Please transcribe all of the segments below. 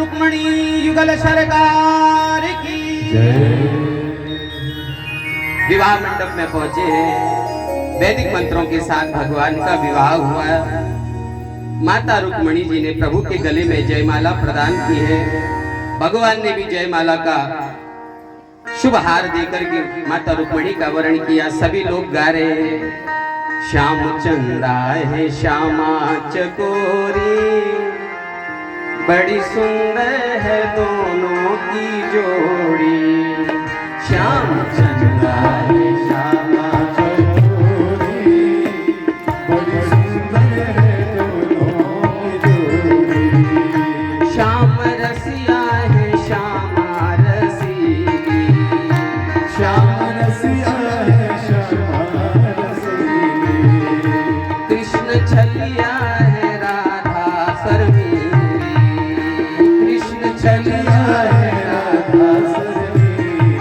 रुक्मणी युगल सरकार की विवाह मंडप में पहुंचे हैं। वैदिक मंत्रों के साथ भगवान का विवाह हुआ। माता रुक्मणी जी ने प्रभु के गले में जयमाला प्रदान की है। भगवान ने भी जयमाला का शुभ हार देकर के माता रुक्मणी का वर्ण किया। सभी लोग गा रहे हैं, श्याम चंदा है श्यामा चकोरी, बड़ी सुंदर है दोनों की जोड़ी। श्याम चंदा है श्यामा चकोरी, बड़ी सुंदर है दोनों की जोड़ी। श्याम रसिया है श्यामा रसीली, श्याम रसिया है श्यामा रसीली। कृष्ण छलिया है राधा शर्मीली, कृष्ण छलिया है राधा शर्मीली।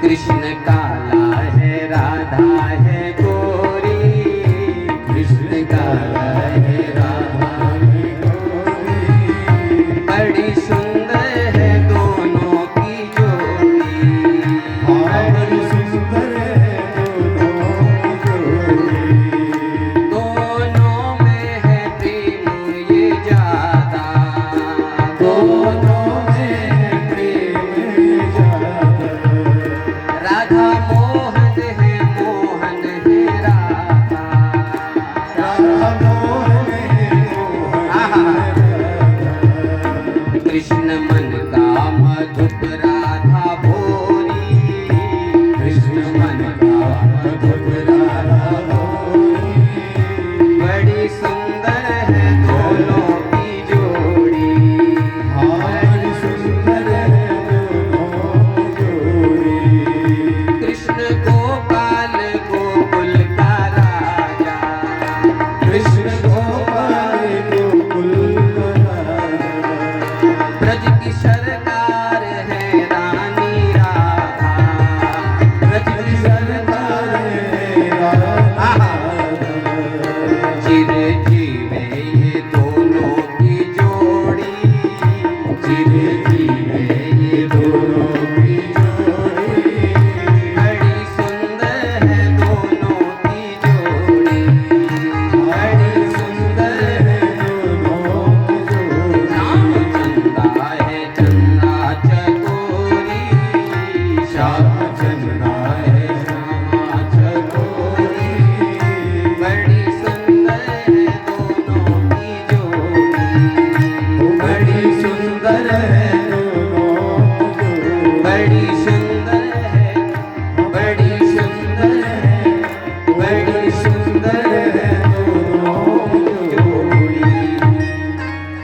कृष्ण काला है राधा है गोरी, कृष्ण काला है राधा है गोरी। बड़ी सुंदर है दोनों की जोड़ी, बड़ी सुंदर है दोनों की जोड़ी। दोनों में है प्रेम ये ज्यादा, दोनों में है प्रेम ये ज्यादा। राधा मोहन है मोहन है राधा, राधा मोहन है मोहन है राधा। कृष्ण मन का मधुप राधा भोरी, कृष्ण मन का मधुप राधा भोरी। बड़ी सुंदर है दोनों की जोड़ी, बड़ी सुंदर है दोनों की जोड़ी। कृष्ण गोपाल गोकुल का राजा, कृष्ण गोपाल गोकुल का राजा। ब्रज की सरकार है रानी राधा, ब्रज की सरकार है राधा। चिरंजीव ये दोनों की जोड़ी, चिरंजीव ये दोनों की जोड़ी। बड़ी सुंदर है दोनों की जोड़ी, बड़ी सुंदर है दोनों की जोड़ी। श्याम चंदा है चंदा चकोरी, श्याम चंदा है श्यामा चकोरी। बड़ी सुंदर है दोनों की जोड़ी, बड़ी सुंदर है दोनों की जोड़ी। बड़ी सुंदर है, बड़ी सुंदर है, बड़ी सुंदर है दोनों की जोड़ी।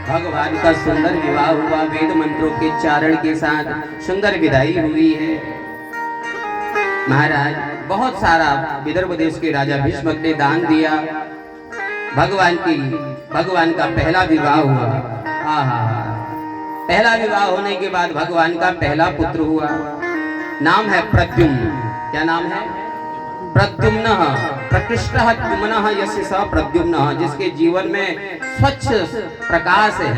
भगवान का सुंदर विवाह हुआ। वेद मंत्रों के चारण के साथ सुंदर विदाई हुई है। महाराज बहुत सारा विदर्भ देश के राजा भीष्मक ने दान दिया। भगवान का पहला विवाह हुआ। आहा, पहला विवाह होने के बाद भगवान का पहला पुत्र हुआ। नाम है प्रद्युम्न। क्या नाम है? प्रद्युम्न। प्रकृष्टः द्युम्नः यस्य स प्रद्युम्न। जिसके जीवन में स्वच्छ प्रकाश है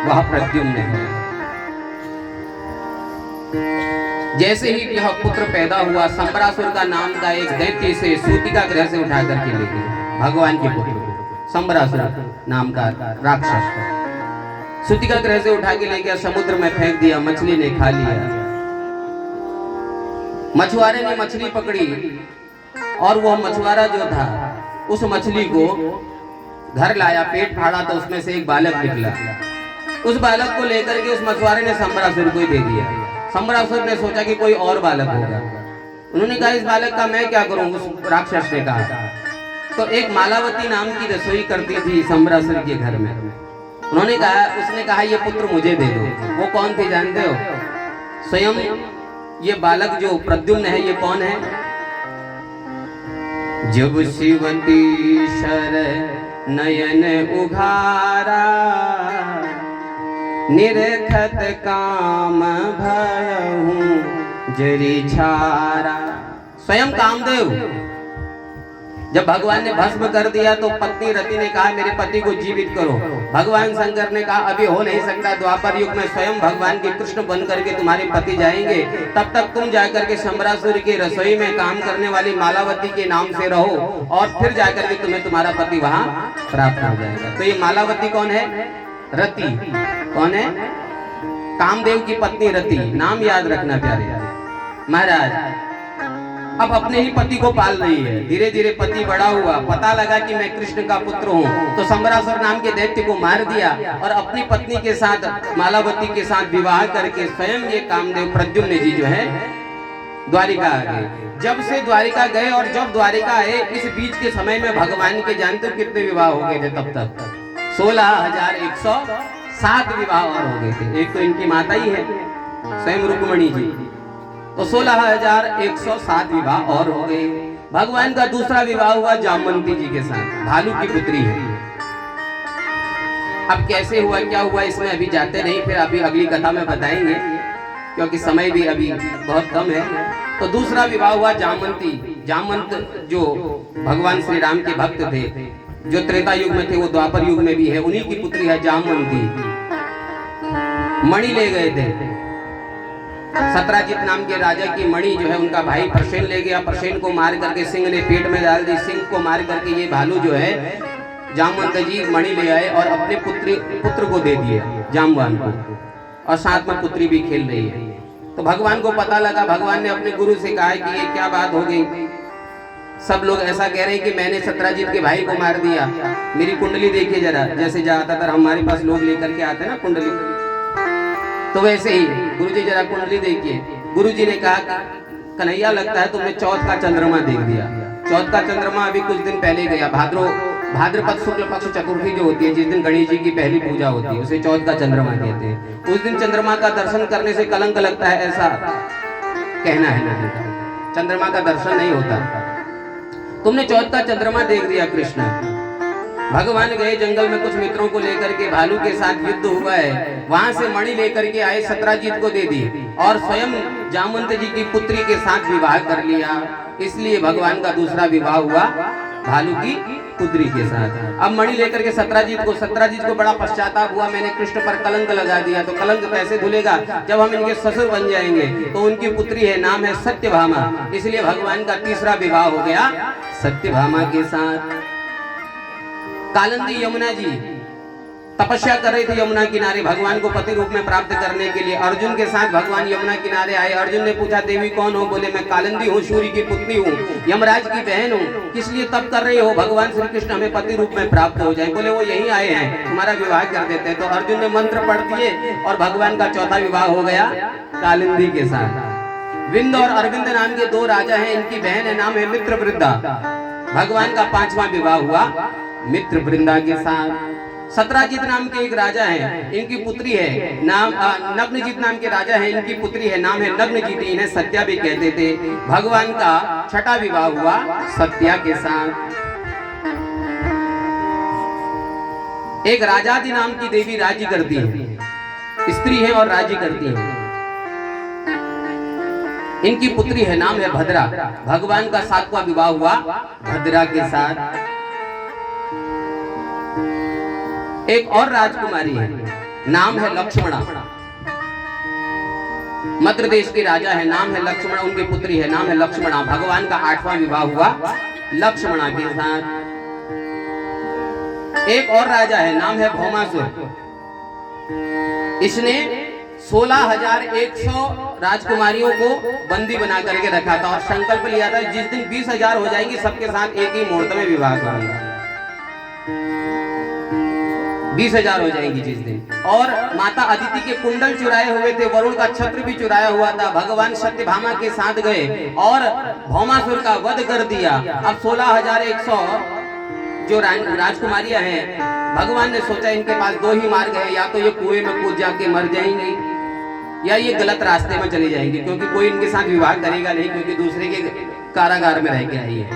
वह प्रद्युम्न है। जैसे ही यह पुत्र पैदा हुआ, संबरासुर का नाम का एक दैत्य से सूतिका ग्रह से उठा करके ले गया भगवान के पुत्र को। संबरासुर नाम का राक्षस सूतिका ग्रह से उठा के ले गया, समुद्र में फेंक दिया। मछली ने खा लिया। मछुआरे ने मछली पकड़ी और वह मछुआरा जो था उस मछली को घर लाया, पेट फाड़ा तो उसमें से एक बालक निकला। उस बालक को लेकर के उस मछुआरे ने संबरासुर को ही दे दिया। संबरासुर ने सोचा कि कोई और बालक होगा। उन्होंने कहा इस बालक का मैं क्या करूं? उस राक्षस ने कहा। तो एक मालावती नाम की रसोई करती थी संबरासुर के घर में। उसने कहा ये पुत्र मुझे दे दो। वो कौन थी जानते हो? स्वयं ये बालक जो प्रद्युम्न है, ये कौन है? जब शिवती शर नयन उघारा, निरखत काम भयहूं जरी छारा। स्वयं कामदेव जब भगवान ने भस्म कर दिया तो पत्नी रति ने कहा मेरे पति को जीवित करो। भगवान शंकर ने कहा अभी हो नहीं सकता, द्वापर युग में स्वयं भगवान के कृष्ण बन करके तुम्हारे पति जाएंगे, तब तक तुम जाकर के शंबरासुर की रसोई में काम करने वाली मालावती के नाम से रहो और फिर जाकर के तुम्हें तुम्हारा पति वहां प्राप्त हो जाएगा। तो ये मालावती कौन है? रति। कौन है? कामदेव की पत्नी रति। नाम याद रखना प्यारे महाराज। अब अपने ही पति को पाल रही है। धीरे धीरे पति बड़ा हुआ, पता लगा कि मैं कृष्ण का पुत्र हूँ, तो शंबरासुर नाम के दैत्य को मार दिया और अपनी पत्नी के साथ मालावती के साथ विवाह करके स्वयं ये कामदेव प्रद्युम्न जी जो है द्वारिका आ गए। जब से द्वारिका गए और जब द्वारिका आए, इस बीच के समय में भगवान के जानते हो कितने विवाह हो गए थे? तब तक 16,107 विवाह और हो गए थे। एक तो इनकी माता ही है स्वयं रुक्मणी जी, तो 16,107 विवाह और हो गए। भगवान का दूसरा विवाह हुआ जामवंती जी के साथ, भालू की पुत्री है। अब कैसे हुआ क्या हुआ इसमें अभी जाते नहीं, फिर अभी अगली कथा में बताएंगे क्योंकि समय भी अभी बहुत कम है। तो दूसरा विवाह हुआ जामवंती। जामवंत जो भगवान श्री राम के भक्त थे, जो त्रेता युग में थे वो द्वापर युग में भी है, उन्हीं की पुत्री है जामवंती। मणि ले गए थे, सत्राजित नाम के राजा की मणि जो है उनका भाई प्रसेन ले गया। प्रसेन को मार करके सिंह ने पेट में डाल दी। सिंह को मार करके ये भालू जो है जामवंत जी मणि ले आए और अपने पुत्र को दे दिए जामवान को, और साथ में पुत्री भी खेल रही है। तो भगवान को पता लगा, भगवान ने अपने गुरु से कहा कि ये क्या बात हो गई। सब लोग ऐसा कह रहे हैं कि मैंने सत्राजित के भाई को मार दिया, मेरी कुंडली देखिए जरा। जैसे ज्यादातर हमारे पास लोग लेकर के आते हैं ना कुंडली, तो वैसे ही गुरुजी जरा कुंडली देखिए। गुरुजी ने कहा कन्हैया लगता है तुमने चौथ का चंद्रमा देख दिया। चौथ का चंद्रमा अभी कुछ दिन पहले गया। भाद्रपद शुक्ल पक्ष चतुर्थी जो होती है, जिस दिन गणेश जी की पहली पूजा होती है, उसे चौथ का चंद्रमा कहते हैं। उस दिन चंद्रमा का दर्शन करने से कलंक लगता है, ऐसा कहना है ना। चंद्रमा का दर्शन नहीं होता। तुमने चौथ का चंद्रमा देख दिया कृष्ण। भगवान गए जंगल में कुछ मित्रों को लेकर के, भालू के साथ युद्ध हुआ है, वहां से मणि लेकर के आए, सत्राजित को दे दी और स्वयं जामवंत जी की पुत्री के साथ विवाह कर लिया। इसलिए भगवान का दूसरा विवाह हुआ भालू की पुत्री के साथ। अब मणि लेकर के सत्राजित को बड़ा पश्चाताप हुआ, मैंने कृष्ण पर कलंक लगा दिया। तो कलंक कैसे धुलेगा जब हम इनके ससुर बन जाएंगे। तो उनकी पुत्री है, नाम है सत्यभामा, इसलिए भगवान का तीसरा विवाह हो गया सत्यभामा के साथ। कालिंदी यमुना जी तपस्या कर रही थी यमुना किनारे भगवान को पति रूप में प्राप्त करने के लिए। अर्जुन के साथ भगवान यमुना किनारे आए। अर्जुन ने पूछा देवी कौन हो? बोले मैं कालिंदी हूँ, सूर्य की पुत्री हूँ, यमराज की बहन हूँ। किस लिए तप कर रही हो? भगवान श्री कृष्ण हमें पति रूप में प्राप्त हो जाए। बोले वो यही आए हैं, तुम्हारा विवाह कर देते हैं। तो अर्जुन ने मंत्र पढ़ दिए और भगवान का चौथा विवाह हो गया कालिंदी के साथ। विंद और अरविंद नाम के दो राजा हैं, इनकी बहन है, नाम है मित्रवृंदा। भगवान का पांचवा विवाह हुआ मित्रवृंदा के साथ। सत्राजित नाम के एक राजा हैं, इनकी पुत्री है, नाम नग्नजित नाम के राजा हैं, इनकी पुत्री है, नाम है नग्नजित, इन्हें सत्या भी कहते थे। भगवान का छठा विवाह हुआ सत्या के साथ। एक राजादि नाम की देवी राज्य करती है, स्त्री है और राज्य करती है। इनकी पुत्री है, नाम है भद्रा। भगवान का सातवां विवाह हुआ भद्रा के साथ। एक और राजकुमारी है, नाम है लक्ष्मणा, मद्र देश के राजा है, नाम है लक्ष्मणा, उनकी पुत्री है, नाम है लक्ष्मणा। भगवान का आठवां विवाह हुआ लक्ष्मणा के साथ। एक और राजा है, नाम है भौमासुर। इसने 16,100 राजकुमारियों को बंदी बना करके रखा था और संकल्प लिया था जिस दिन 20,000 हो जाएंगी सबके साथ एक ही मुहूर्त में विवाह करूंगा। 20,000 हो जाएंगी जिस दिन। और माता अदिति के कुंडल चुराए हुए थे, वरुण का छत्र भी चुराया हुआ था। भगवान सत्यभामा के साथ गए और भौमासुर का वध कर दिया। अब 16,100 जो राजकुमारियां हैं, भगवान ने सोचा इनके पास दो ही मार्ग है, या तो ये कुएं में कूद जाके मर जाएंगी या ये गलत रास्ते में चली जाएंगी, क्योंकि कोई इनके साथ विवाह करेगा नहीं, क्योंकि दूसरे के कारागार में रह के आई है,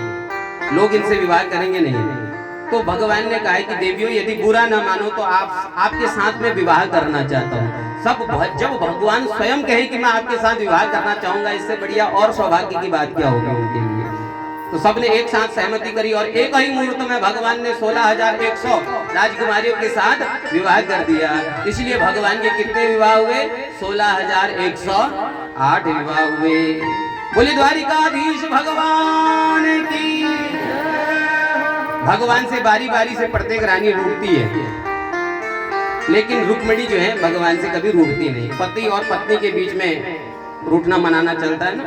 लोग इनसे विवाह करेंगे नहीं। तो भगवान ने कहा कि देवियों यदि बुरा न मानो तो आपके साथ में विवाह करना चाहता हूँ। जब भगवान स्वयं कहे कि मैं आपके साथ विवाह करना चाहूंगा, इससे बढ़िया और सौभाग्य की बात क्या होगी उनके लिए। तो सबने एक साथ सहमति करी और एक ही मुहूर्त में भगवान ने 16,100 राजकुमारियों के साथ विवाह कर दिया। इसलिए भगवान के कितने विवाह हुए? 16,108 विवाह हुए। बोले द्वारिकाधीश भगवान की। भगवान से बारी बारी से प्रत्येक रानी रूठती है, लेकिन रुक्मिणी जो है भगवान से कभी रूठती नहीं। पति और पत्नी के बीच में रूठना मनाना चलता है ना,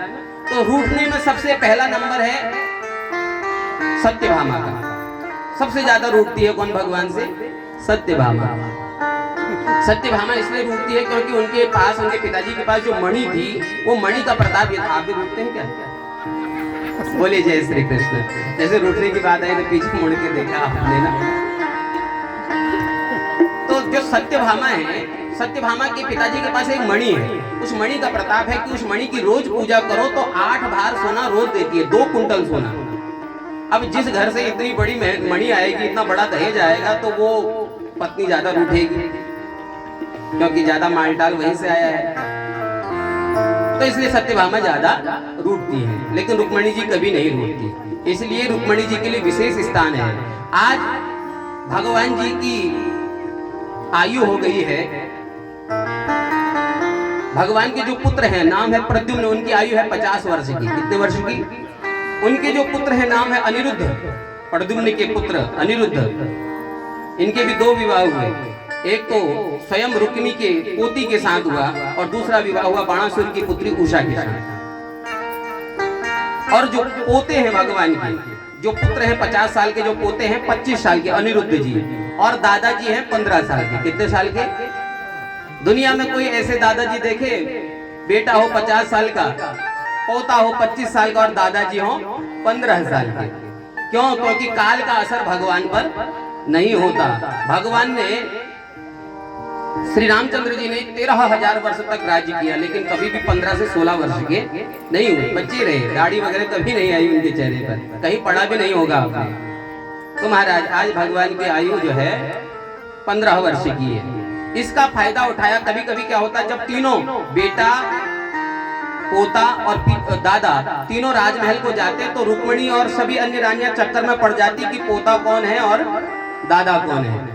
तो रूठने में सबसे पहला नंबर है सत्यभामा का। सबसे ज्यादा रूठती है कौन भगवान से? सत्यभामा। सत्यभामा इसलिए रूठती है क्योंकि उनके पास, उनके पिताजी के पास जो मणि थी, वो मणि का प्रताप ये था। आप भी रूठते हैं क्या? बोले जय श्री कृष्ण। जैसे रूठने की बात आई तो पीछे मुड़ के देखा आपने ना। तो जो सत्यभामा है, सत्यभामा के पिताजी के पास एक मणि है। उस मणि का प्रताप है कि उस मणि की रोज पूजा करो तो 8 भार सोना रोज देती है, 2 कुंटल सोना। अब जिस घर से इतनी बड़ी मणि आएगी, इतना बड़ा दहेज आएगा, तो वो पत्नी ज्यादा रूठेगी क्योंकि ज्यादा मालटाल वहीं से आया है। तो इसलिए सत्यभामा ज्यादा रूठती है, लेकिन रुक्मिणी जी कभी नहीं रूठती। इसलिए रुक्मिणी जी के लिए विशेष स्थान है। आज भगवान जी की आयु हो गई है। भगवान के जो पुत्र हैं, नाम है प्रद्युम्न, उनकी आयु है 50 वर्ष की। कितने वर्ष की? उनके जो पुत्र हैं नाम है अनिरुद्ध। प्रद्युम्न के पुत्र अनिरुद्ध, इनके भी 2 विवाह हुए। एक तो स्वयं रुक्मिणी के पोती के साथ हुआ और दूसरा विवाह हुआ बाणासुर की पुत्री उषा के साथ। और जो पोते हैं भगवान के, जो पुत्र हैं 50 साल के, जो पोते हैं 25 साल के अनिरुद्ध जी, और दादाजी हैं 15 साल के। कितने साल के? दुनिया में कोई ऐसे दादाजी देखे? बेटा हो 50 साल का, पोता हो 25 साल का और दादाजी हो 15 साल के। क्यों? क्योंकि काल का असर भगवान पर नहीं होता। भगवान ने, श्री रामचंद्र जी ने 13,000 वर्ष तक राज्य किया, लेकिन कभी भी 15 से 16 वर्ष के नहीं हुए, बच्चे रहे। दाढ़ी वगैरह कभी नहीं आई उनके चेहरे पर, कहीं पढ़ा भी नहीं होगा आपने। तो महाराज आज भगवान की आयु जो है 15 वर्ष की है। इसका फायदा उठाया। कभी कभी क्या होता है, जब तीनों बेटा, पोता और दादा तीनों राजमहल को जाते, तो रुक्मिणी और सभी अन्य रानियां चक्कर में पड़ जाती कि पोता कौन है और दादा कौन है।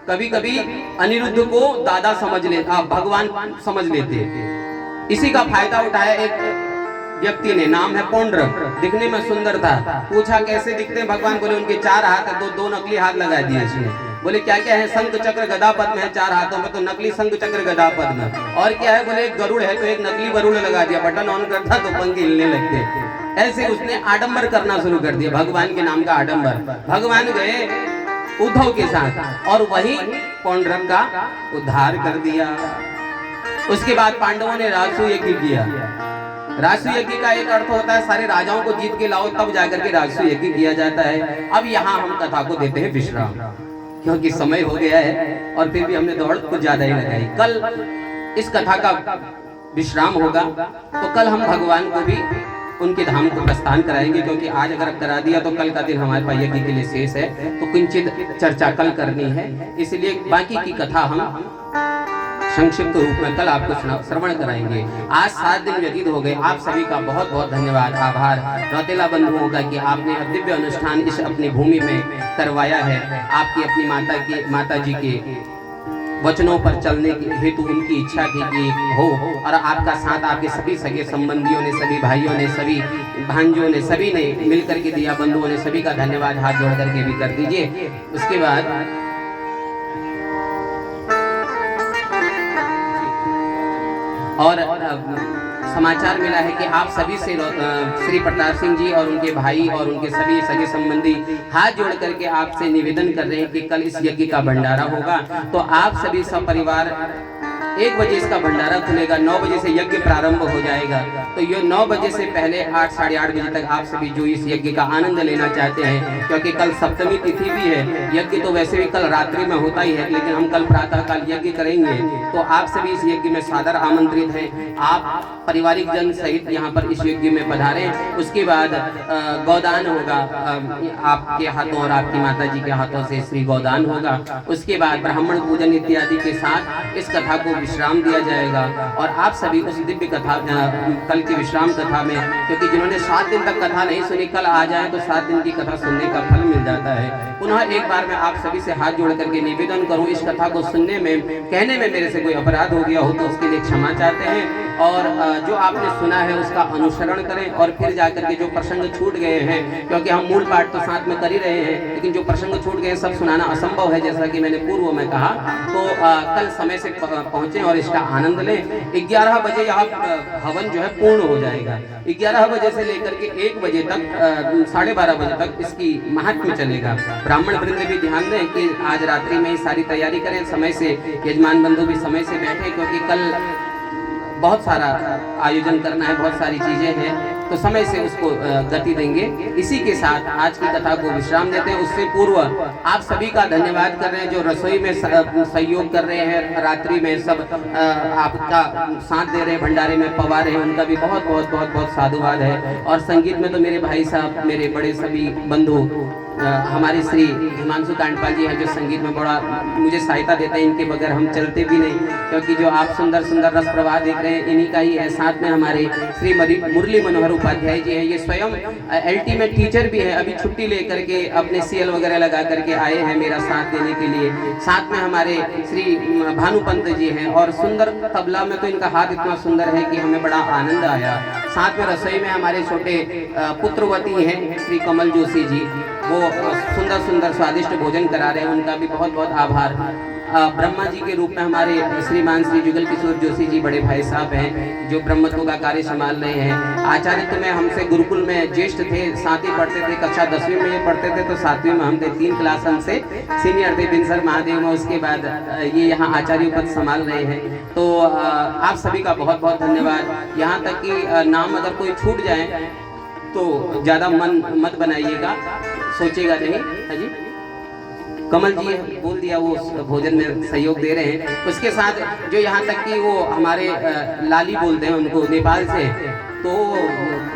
कभी कभी अनिरुद्ध को दादा समझ ले, भगवान समझ लेते। इसी का फायदा उठाया एक व्यक्ति ने, नाम है पौंड्रक। दिखने में सुंदर था। पूछा कैसे दिखते हैं भगवान? बोले उनके 4 हाथ, दो नकली हाथ लगा दिए इसने। बोले क्या क्या है? शंख चक्र गदा पद्म है 4 हाथों में, तो नकली शंख चक्र गदा पद्म। और क्या है? बोले एक गरुड़ है, तो एक नकली गरुड़ लगा दिया। बटन ऑन करता तो पंख हिलने लगते। ऐसे उसने आडंबर करना शुरू कर दिया, भगवान के नाम का आडंबर। भगवान गए उद्धव के साथ और वही पौंड्रक का उद्धार कर दिया। उसके बाद पांडवों ने राजसूय यज्ञ किया। राजसूय यज्ञ का एक अर्थ होता है सारे राजाओं को जीत के लाओ, तब जाकर के राजसूय यज्ञ किया जाता है। अब यहाँ हम कथा को देते हैं विश्राम, क्योंकि समय हो गया है और फिर भी हमने दौड़ कुछ ज्यादा ही लगाई। कल इस कथा का विश्राम होगा, तो कल हम भगवान को भी उनके धाम को प्रस्थान कराएंगे, क्योंकि आज अगर करा दिया तो कल का दिन हमारे पास यज्ञ के लिए शेष है, तो किंचित चर्चा कल करनी है। इसलिए बाकी की कथा हम संक्षिप्त रूप में कल आपको श्रवण कराएंगे। आज 7 दिन व्यतीत हो गए। आप सभी का बहुत बहुत धन्यवाद, आभार रौतेला बंधुओं का कि आपने दिव्य अनुष्ठान इस अपनी भूमि में करवाया है। आपकी अपनी माता जी के वचनों पर चलने के हेतु उनकी इच्छा थी कि हो, और आपका साथ आपके सभी सगे संबंधियों ने, सभी भाइयों ने, सभी भांजों ने, सभी ने मिलकर के दिया। बंधुओं ने सभी का धन्यवाद हाथ जोड़ करके भी कर दीजिए। उसके बाद और समाचार मिला है कि आप सभी से श्री प्रताप सिंह जी और उनके भाई और उनके सभी सगे संबंधी हाथ जोड़ करके आपसे निवेदन कर रहे हैं कि कल इस यज्ञ का भंडारा होगा, तो आप सभी सपरिवार 1 बजे इसका भंडारा खुलेगा। 9 बजे से यज्ञ प्रारंभ हो जाएगा, तो ये 9 बजे से पहले 8 साढ़े 8 बजे तक आप सभी जो इस यज्ञ का आनंद लेना चाहते हैं, क्योंकि कल सप्तमी तिथि भी है। यज्ञ तो वैसे भी कल रात्रि में होता ही है, लेकिन हम कल प्रातः काल यज्ञ करेंगे, तो आप सभी इस यज्ञ में सादर आमंत्रित हैं। आप पारिवारिक जन सहित यहाँ पर इस यज्ञ में पधारें। उसके बाद गौदान होगा, आपके हाथों और आपकी माता जी के हाथों से श्री गौदान होगा। उसके बाद ब्राह्मण पूजन इत्यादि के साथ इस कथा को विश्राम दिया जाएगा और आप सभी उस दिव्य कथा कल की विश्राम कथा में, क्योंकि जिन्होंने 7 दिन तक कथा नहीं सुनी कल आ जाए तो 7 दिन की कथा सुनने का फल मिल जाता है। पुनः एक बार मैं आप सभी से हाथ जोड़ करके निवेदन करूं, इस कथा को सुनने में कहने में मेरे से कोई अपराध हो गया हो तो उसके लिए क्षमा चाहते हैं और जो आपने सुना है उसका अनुसरण करें और फिर जाकर के जो प्रसंग छूट गए हैं, क्योंकि हम मूल पाठ तो साथ में कर ही रहे हैं लेकिन जो प्रसंग छूट गए सब सुनाना असंभव है, जैसा कि मैंने पूर्व में कहा। तो कल समय से पहुंचे और इसका आनंद लें। 11 बजे यहाँ हवन जो है पूर्ण हो जाएगा। 11 बजे से लेकर के 1 बजे तक 12:30 बजे तक इसकी महात्म्य चलेगा। ब्राह्मण वृंद भी ध्यान दें कि आज रात्रि में ही सारी तैयारी करें, समय से यजमान बंधु भी समय से बैठे, क्योंकि कल बहुत सारा आयोजन करना है, बहुत सारी चीजें हैं, तो समय से उसको गति देंगे। इसी के साथ आज की कथा को विश्राम देते हैं। उससे पूर्व आप सभी का धन्यवाद कर रहे हैं जो रसोई में सहयोग कर रहे हैं, रात्रि में सब आपका साथ दे रहे हैं, भंडारे में पवा रहे हैं, उनका भी बहुत बहुत बहुत बहुत साधुवाद है। और संगीत में तो मेरे भाई साहब, मेरे बड़े सभी बंधु, हमारे श्री हिमांशु कांडपाल जी हैं जो संगीत में बड़ा मुझे सहायता देते हैं, इनके बगैर हम चलते भी नहीं, क्योंकि जो आप सुंदर सुंदर रस प्रवाह देख रहे हैं इन्हीं का ही है। साथ में हमारे श्री मुरली मनोहर उपाध्याय जी हैं, ये स्वयं एलटी में टीचर भी है, अभी छुट्टी लेकर के अपने सीएल वगैरह लगा करके आए हैं मेरा साथ देने के लिए। साथ में हमारे श्री भानुपंत जी हैं और सुंदर तबला में तो इनका हाथ इतना सुंदर है कि हमें बड़ा आनंद आया। साथ में रसोई में हमारे छोटे पुत्रवती हैं श्री कमल जोशी जी, वो सुंदर सुंदर स्वादिष्ट भोजन करा रहे हैं, उनका भी बहुत बहुत आभार। ब्रह्मा जी के रूप में हमारे श्रीमान श्री जुगल किशोर जोशी जी बड़े भाई साहब हैं जो ब्रह्मत्व का कार्य संभाल रहे हैं। आचार्य में हमसे गुरुकुल में ज्येष्ठ थे, साथ ही पढ़ते थे, कक्षा 10वीं में ये पढ़ते थे तो 7वीं में हम थे, 3 क्लास हमसे सीनियर थे बिनसर महादेव में। उसके बाद ये यहाँ आचार्य पद संभाल रहे हैं। तो आप सभी का बहुत बहुत धन्यवाद। यहाँ तक कि नाम अगर कोई छूट जाए तो ज़्यादा मन मत बनाइएगा, सोचेगा नहीं। हाँ जी, कमल जी बोल दिया वो भोजन में सहयोग दे रहे हैं। उसके साथ जो यहाँ तक कि वो हमारे लाली बोलते हैं उनको नेपाल से, तो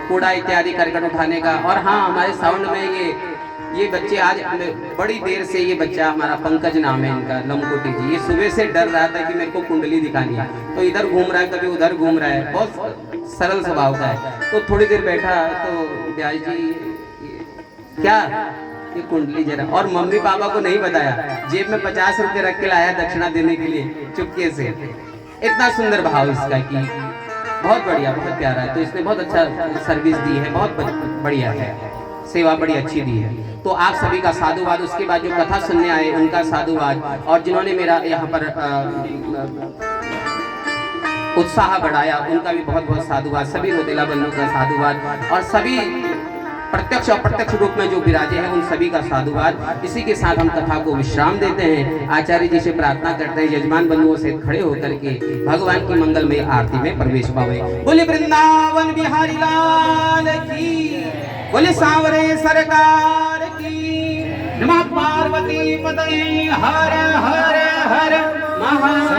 कूड़ा इत्यादि करकट उठाने का। और हाँ, हमारे साउंड में ये बच्चे आज बड़ी देर से, ये बच्चा हमारा पंकज नाम है इनका, लमकोटी जी, ये सुबह से डर रहा था कि मेरे को कुंडली दिखानी है, तो इधर घूम रहा है कभी उधर घूम रहा है, बहुत सरल स्वभाव का है। तो थोड़ी देर बैठा तो ब्याज जी क्या ये कुंडली जरा, और मम्मी पापा को नहीं बताया, जेब में 50 रुपए रख के लाया दक्षिणा देने के लिए चुपके से। इतना सुंदर भाव इसका कि बहुत बढ़िया, बहुत प्यारा है। तो इसने बहुत अच्छा सर्विस दी है, बहुत बढ़िया है, सेवा बड़ी अच्छी दी है। तो आप सभी का साधुवाद। उसके बाद जो कथा सुनने आए उनका साधुवाद, और जिन्होंने मेरा यहाँ पर उत्साह बढ़ाया उनका भी बहुत बहुत साधुवाद। सभी रोतेला बंधु का साधुवाद और सभी प्रत्यक्ष अप्रत्यक्ष रूप में जो विराजे हैं उन सभी का साधुवाद। इसी के साथ हम कथा को विश्राम देते हैं। आचार्य जी से प्रार्थना करते हैं यजमान बंधुओं से खड़े होकर के भगवान की मंगलमय आरती में प्रवेश पावे। बोले वृंदावन बिहारी लाल की, बोले सांवरे सरकार की, नमः पार्वती पतये हर हर हर महा